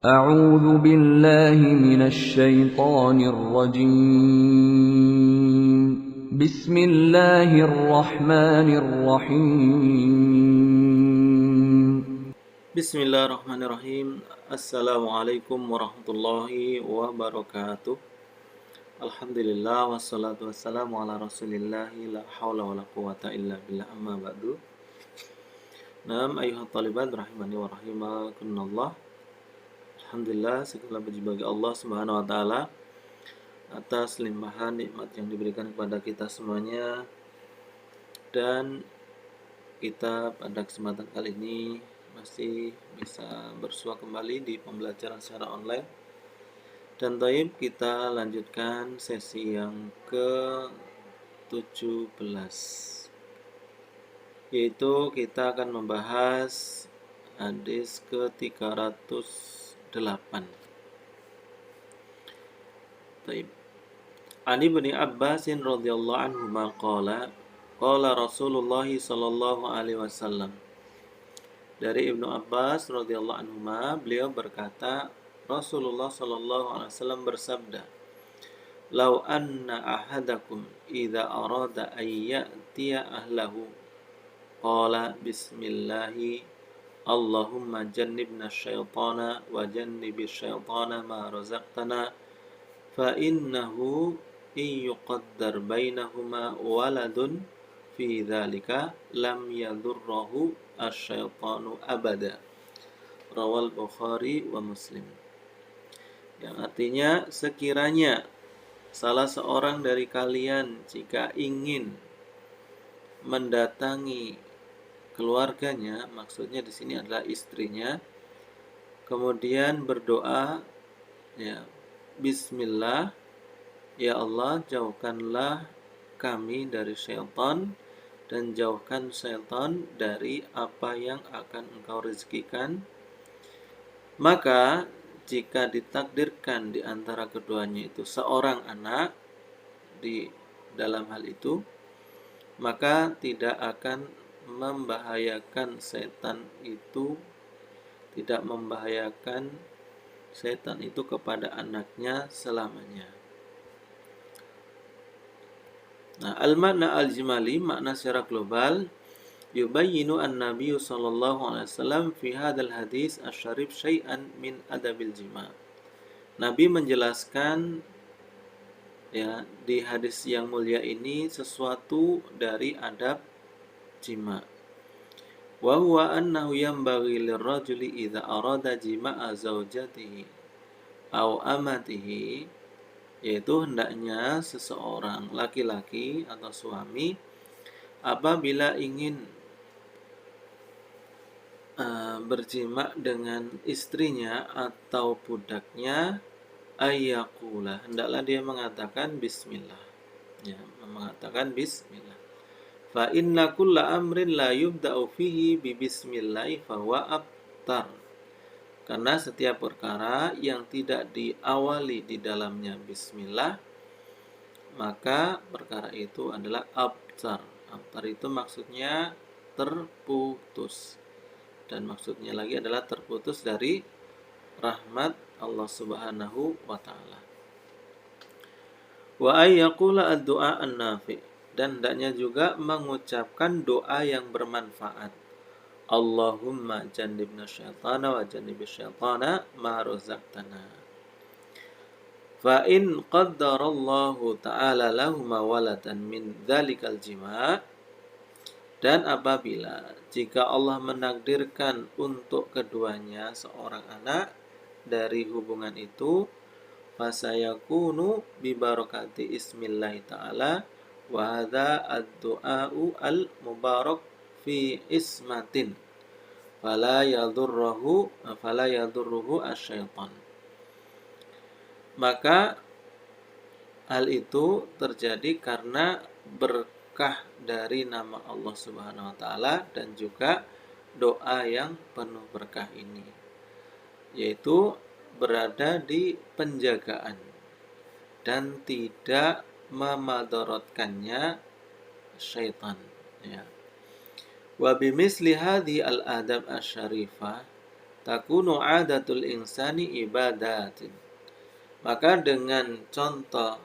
أعوذ بالله من الشيطان الرجيم بسم الله الرحمن الرحيم Bismillahirrahmanirrahim. Assalamualaikum warahmatullahi wabarakatuh. Alhamdulillah wassalatu wassalamu ala rasulillahi la hawla wa la quwata illa billah amma ba'du. Naam ayuhat taliban rahimani wa rahimakumullah. Alhamdulillah segala puji bagi Allah Subhanahu wa taala atas limpahan nikmat yang diberikan kepada kita semuanya, dan kita pada kesempatan kali ini masih bisa bersua kembali di pembelajaran secara online. Dan taib kita lanjutkan sesi yang ke-17, yaitu kita akan membahas hadis ke-308. Taib. Ani bin Abbas radhiyallahu anhu qala qala Rasulullah sallallahu alaihi wasallam. Dari Ibnu Abbas radhiyallahu anhu, beliau berkata, Rasulullah sallallahu alaihi wasallam bersabda, "Lau anna ahadakum idza arada an ya'tiya ahlahu qala bismillahi Allahumma jannibna syaitana wa jannibish syaitana ma razaqtana fa innahu in yuqaddar bainahuma waladun fi dzalika lam yadurruhu asyaitanu abada." Rawal Bukhari wa Muslim. Yang artinya, sekiranya salah seorang dari kalian jika ingin mendatangi keluarganya, maksudnya di sini adalah istrinya, kemudian berdoa, ya, Bismillah, ya Allah, jauhkanlah kami dari syaitan dan jauhkan syaitan dari apa yang akan Engkau rezekikan. Maka jika ditakdirkan di antara keduanya itu seorang anak di dalam hal itu, maka tidak akan membahayakan setan itu, tidak membahayakan setan itu kepada anaknya selamanya. Nah, al-makna al-jimali, makna secara global, yubayyinu an-nabiy sallallahu alaihi wasallam fi hadzal hadis asy-syarif syai'an min adabil jima'. Nabi menjelaskan, ya, di hadis yang mulia ini sesuatu dari adab jima'. Wa huwa annahu yanbaghi lirrajuli idza arada jima'a zaujatihi aw amatihi, yaitu hendaknya seseorang laki-laki atau suami apabila ingin berjima dengan istrinya atau budaknya, ayyaqula, hendaklah dia mengatakan bismillah, ya, mengatakan bismillah. Fa inna kulla amrin la yubda'u fihi bi bismillah fa huwa abtar. Karena setiap perkara yang tidak diawali di dalamnya bismillah, maka perkara itu adalah abtar. Abtar itu maksudnya terputus, dan maksudnya lagi adalah terputus dari rahmat Allah Subhanahu wa taala. Wa ayyaqula ad-du'a an-nafi', dan hendaknya juga mengucapkan doa yang bermanfaat. Allahumma jannibna syaitana wa jannibish syaitana ma razaqtana. Fa in qaddarallahu ta'ala lahuma waladan min dzalikal jima', dan apabila jika Allah menakdirkan untuk keduanya seorang anak dari hubungan itu, fasayakunu bi barakati ismillahi ta'ala wa hadza ad-du'a'u al-mubarak fi ismatin fala yadurruhu asyaitan. Maka hal itu terjadi karena berkah dari nama Allah Subhanahu wa taala dan juga doa yang penuh berkah ini, yaitu berada di penjagaan dan tidak memadaratkannya syaitan, ya. Wa bimisli hadhi al-adab asy-syarifah, takunu adatul insani ibadatin. Maka dengan contoh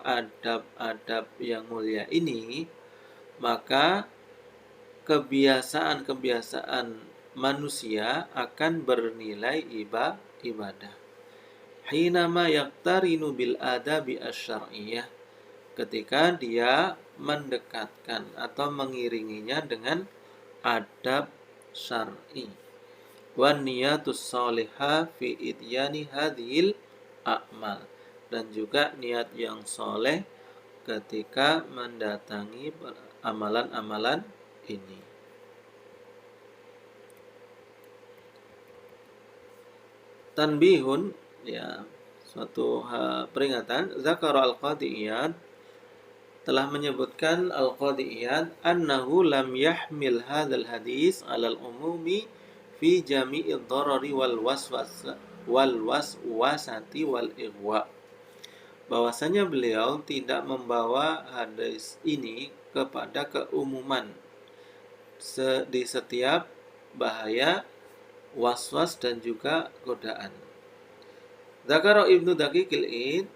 adab-adab yang mulia ini, maka kebiasaan-kebiasaan manusia akan bernilai ibadah. Hinama yaktarinu bil adabi asyariyah, ketika dia mendekatkan atau mengiringinya dengan adab syar'i. Wan niyatus salihah fi idyani hadhil a'mal, dan juga niat yang soleh ketika mendatangi amalan-amalan ini. Tanbihun, ya, suatu peringatan. Zakara al-Qadhi Iyad, telah menyebutkan al-Qadhi Iyad, annahu lam yahmil hadzal hadis 'alal umumi fi jami'id darari wal waswasati wal ighwa. Bahwasanya beliau tidak membawa hadis ini kepada keumuman di setiap bahaya, waswas, dan juga godaan. Zakara Ibnu Daqiqil Id,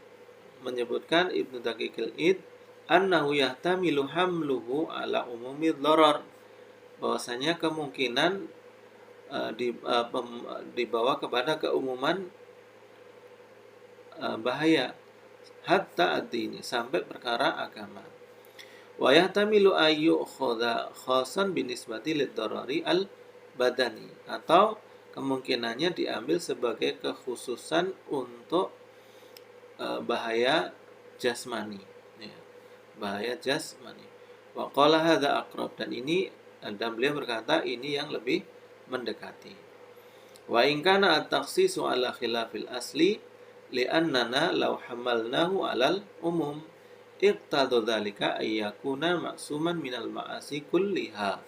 menyebutkan Ibnu Daqiqil Id, annahu yahtamilu hamluhu ala umumi dharar, bahwasanya kemungkinan dibawa kepada keumuman bahaya, hatta ad-dini, sampai perkara agama. Wa yahtamilu ayyu khasan binisbati lid-darari al-badani, atau kemungkinannya diambil sebagai kekhususan untuk bahaya jasmani, ya, bahaya jasmani. Wa qala hadza aqrab, dan beliau berkata ini yang lebih mendekati. Wa in kana at-takhsisu ala khilafil asli li'annana law hamalnahu 'alal umum iqtadu dzalika ayyakuna ma'suman minal ma'asi kulliha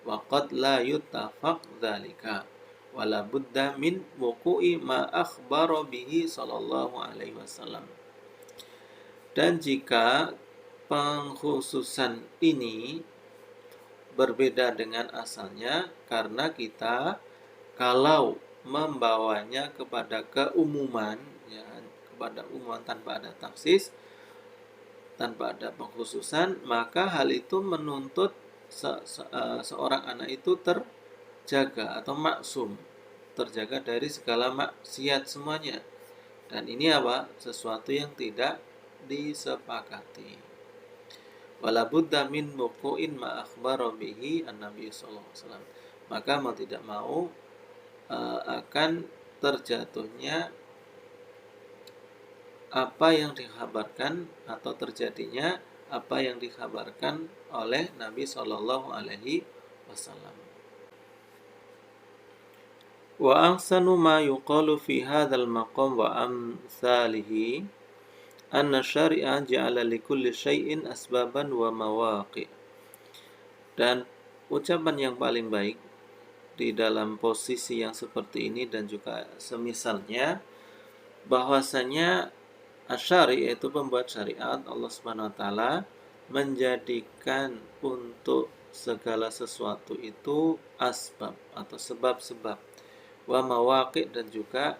wa qad la yuttafaq dzalika wala budda min wuqu'i ma akhbara bihi sallallahu alaihi wasallam. Dan jika pengkhususan ini berbeda dengan asalnya, karena kita kalau membawanya kepada keumuman, ya, kepada umuman tanpa ada taksis, tanpa ada pengkhususan, maka hal itu menuntut seorang anak itu terjaga atau maksum, terjaga dari segala maksiat semuanya. Dan ini apa? Sesuatu yang tidak disepakati. Wala budda min muqu'in ma akhbara bihi an-nabi sallallahu alaihi wasallam. Maka mau tidak mau akan terjatuhnya apa yang dikhabarkan, atau terjadinya apa yang dikhabarkan oleh Nabi sallallahu alaihi wasallam. Wa ahsanu ma yuqalu fi hadzal maqam wa amsalihi anna syari'a ja'ala likulli syai'in asbaban wa mawaqi'. Dan ucapan yang paling baik di dalam posisi yang seperti ini dan juga semisalnya, bahwasanya asyari, yaitu pembuat syariat, Allah Subhanahu wa taala menjadikan untuk segala sesuatu itu asbab atau sebab-sebab, wa mawaqi', dan juga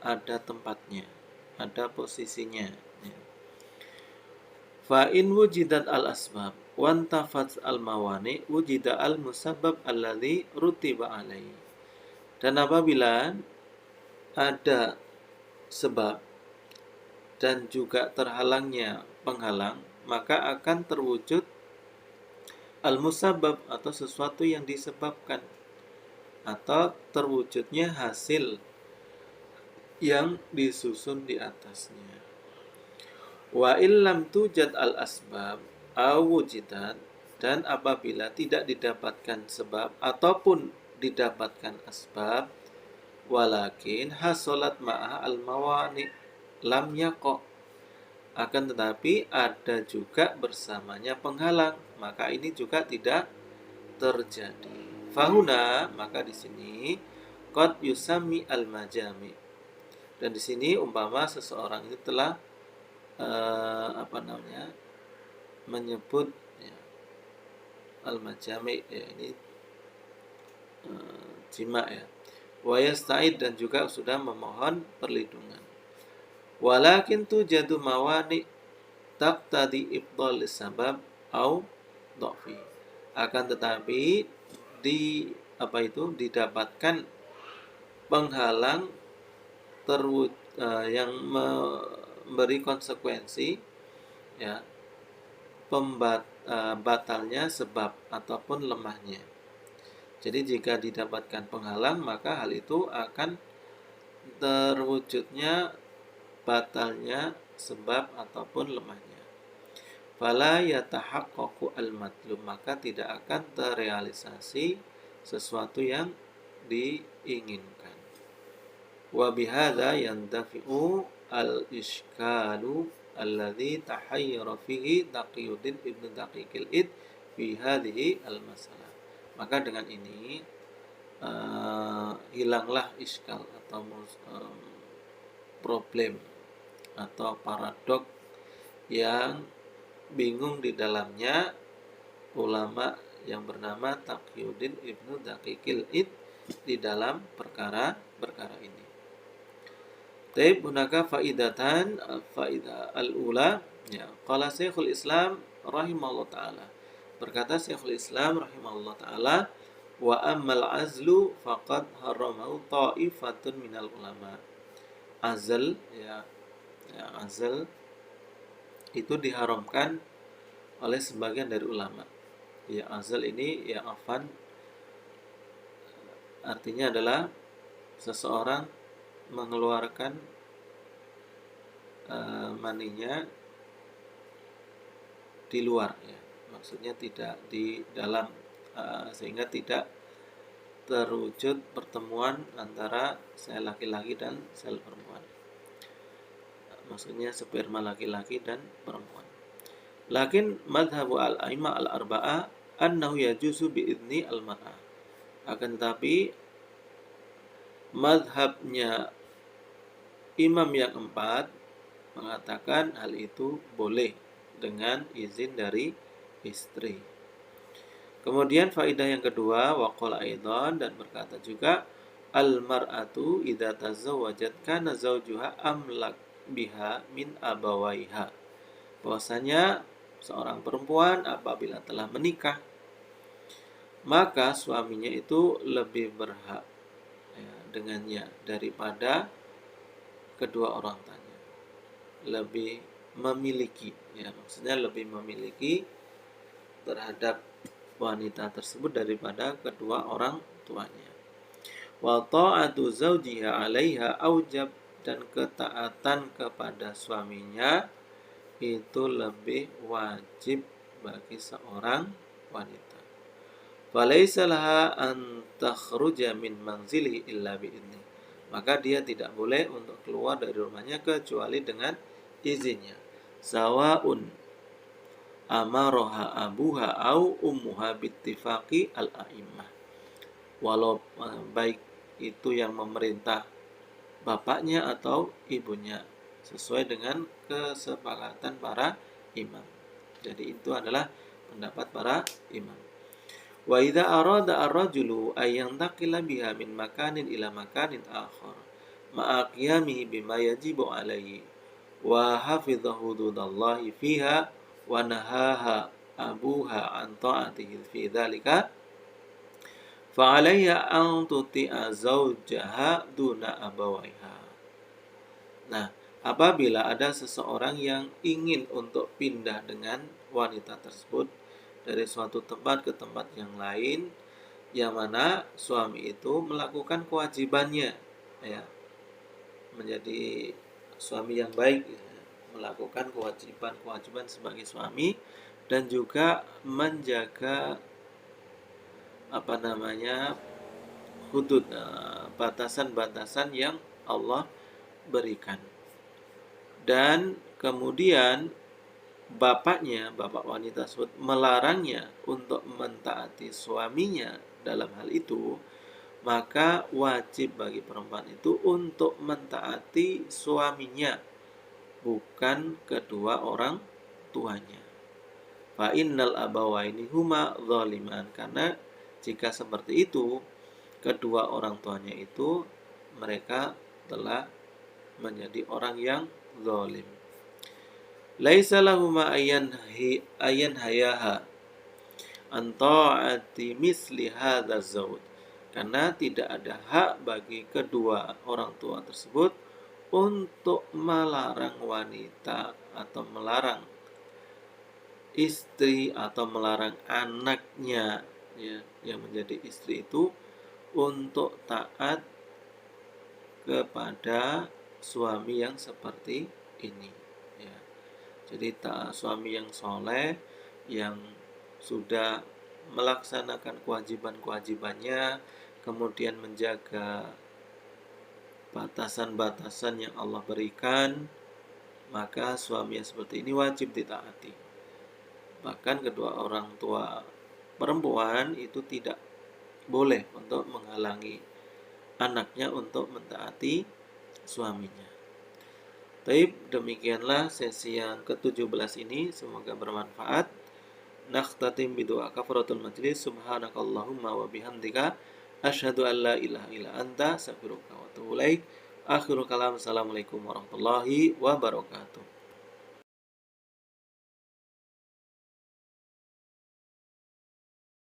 ada tempatnya, ada posisinya. Fa in wujidat al asbab wantafat al mawani wujida al musabbab alladhi rutiba alaihi. Dan apabila ada sebab dan juga terhalangnya penghalang, maka akan terwujud al musabbab atau sesuatu yang disebabkan, atau terwujudnya hasil yang disusun di atasnya. Wa illam tujad al asbab aw wujidat, dan apabila tidak didapatkan sebab ataupun didapatkan asbab, walakin hasolat ma'a al mawani lam yaqa, akan tetapi ada juga bersamanya penghalang, maka ini juga tidak terjadi. Fahuna, maka di sini qad yusami al majami, dan di sini umpama seseorang itu telah menyebut, ya, al-majami', ya, ini jima ya. Wa yasta'id dan juga sudah memohon perlindungan. Walakin tujadu mawani taqtadi ibdal sabab au dhafi. Akan tetapi didapatkan penghalang yang memberi konsekuensi ya batalnya sebab ataupun lemahnya. Jadi jika didapatkan penghalang maka hal itu akan terwujudnya batalnya sebab ataupun lemahnya. Fala yatahaqqaqu al-matlub, maka tidak akan terrealisasi sesuatu yang diinginkan. Wa bihadza yandafi'u al-iskalu alladhi tahayyara fihi Taqiyuddin Ibnu Daqiqil Id fi hadhihi al-masalah. Maka dengan ini hilanglah iskal atau problem atau paradok yang bingung di dalamnya ulama yang bernama Taqiyuddin Ibnu Daqiqil Id di dalam perkara ini. Taib hunaka faidatan, faidah al-ula ya. Qala Syekhul Islam rahimahullah taala. Berkata Syekhul Islam rahimahullah taala, wa ammal azlu faqad haramahu ta'ifatun minal ulama. Azal ya azal itu diharamkan oleh sebagian dari ulama. Ya azal ini ya afan artinya adalah seseorang mengeluarkan maninya di luar ya. Maksudnya tidak di dalam sehingga tidak terwujud pertemuan antara sel laki-laki dan sel perempuan. Maksudnya sperma laki-laki dan perempuan. Lakin madhabu al-aimah al-arba'ah annahu yajuzu bi'idni al-mar'ah. Akan tetapi madhabnya imam yang 4 mengatakan hal itu boleh dengan izin dari istri. Kemudian faidah yang kedua, waqala aidan, dan berkata juga al-mar'atu idza tazawwajat kana zawjuha amlak biha min abawaiha. Bahwasanya seorang perempuan apabila telah menikah maka suaminya itu lebih berhak ya, dengannya daripada kedua orang tuanya. Lebih memiliki ya, maksudnya lebih memiliki terhadap wanita tersebut daripada kedua orang tuanya. Wa ta'atu zawjiha 'alaiha aujab, dan ketaatan kepada suaminya itu lebih wajib bagi seorang wanita. Falaisa laha an takhruja min manzili illa bi'idni. Maka dia tidak boleh untuk keluar dari rumahnya kecuali dengan izinnya. Sawa'un amaroha abuha au ummuha bittifaqi al-a'immah. Walau baik itu yang memerintah bapaknya atau ibunya sesuai dengan kesepakatan para imam. Jadi itu adalah pendapat para imam. Wa idza arada ar-rajulu ay yantaqila biha min makanin ila makanin akhar ma'a qiyamihi bima yajibu alaihi wa hafidha hududallahi fiha wa nahaha abuha an ta'atihi fi dzalika fa 'alaiha an tuti'a zawjaha duna abawaiha. Nah, apabila ada seseorang yang ingin untuk pindah dengan wanita tersebut dari suatu tempat ke tempat yang lain, yang mana suami itu melakukan kewajibannya ya, menjadi suami yang baik ya, melakukan kewajiban sebagai suami dan juga menjaga hudud, batasan-batasan yang Allah berikan. Dan kemudian bapak wanita tersebut melarangnya untuk mentaati suaminya dalam hal itu, maka wajib bagi perempuan itu untuk mentaati suaminya, bukan kedua orang tuanya. Fa innal abawaini huma zaliman, karena jika seperti itu kedua orang tuanya itu mereka telah menjadi orang yang zalim. Laisa lahuma ayyan hayaha an ta'ati misli hadzal zawj. Karena tidak ada hak bagi kedua orang tua tersebut untuk melarang wanita atau melarang istri atau melarang anaknya ya, yang menjadi istri itu untuk taat kepada suami yang seperti ini ya. Jadi suami yang soleh yang sudah melaksanakan kewajiban-kewajibannya, kemudian menjaga batasan-batasan yang Allah berikan, maka suami yang seperti ini wajib ditaati. Bahkan kedua orang tua perempuan itu tidak boleh untuk menghalangi anaknya untuk mentaati suaminya. Baik, demikianlah sesi yang ke-17 ini, semoga bermanfaat. Nakhtatim bidu'a kafaratul majlis. Subhanakallahumma wa bihamdika asyhadu an la ilaha illa anta astaghfiruka wa atubu ilaik. Akhirul kalam. Assalamualaikum warahmatullahi wabarakatuh.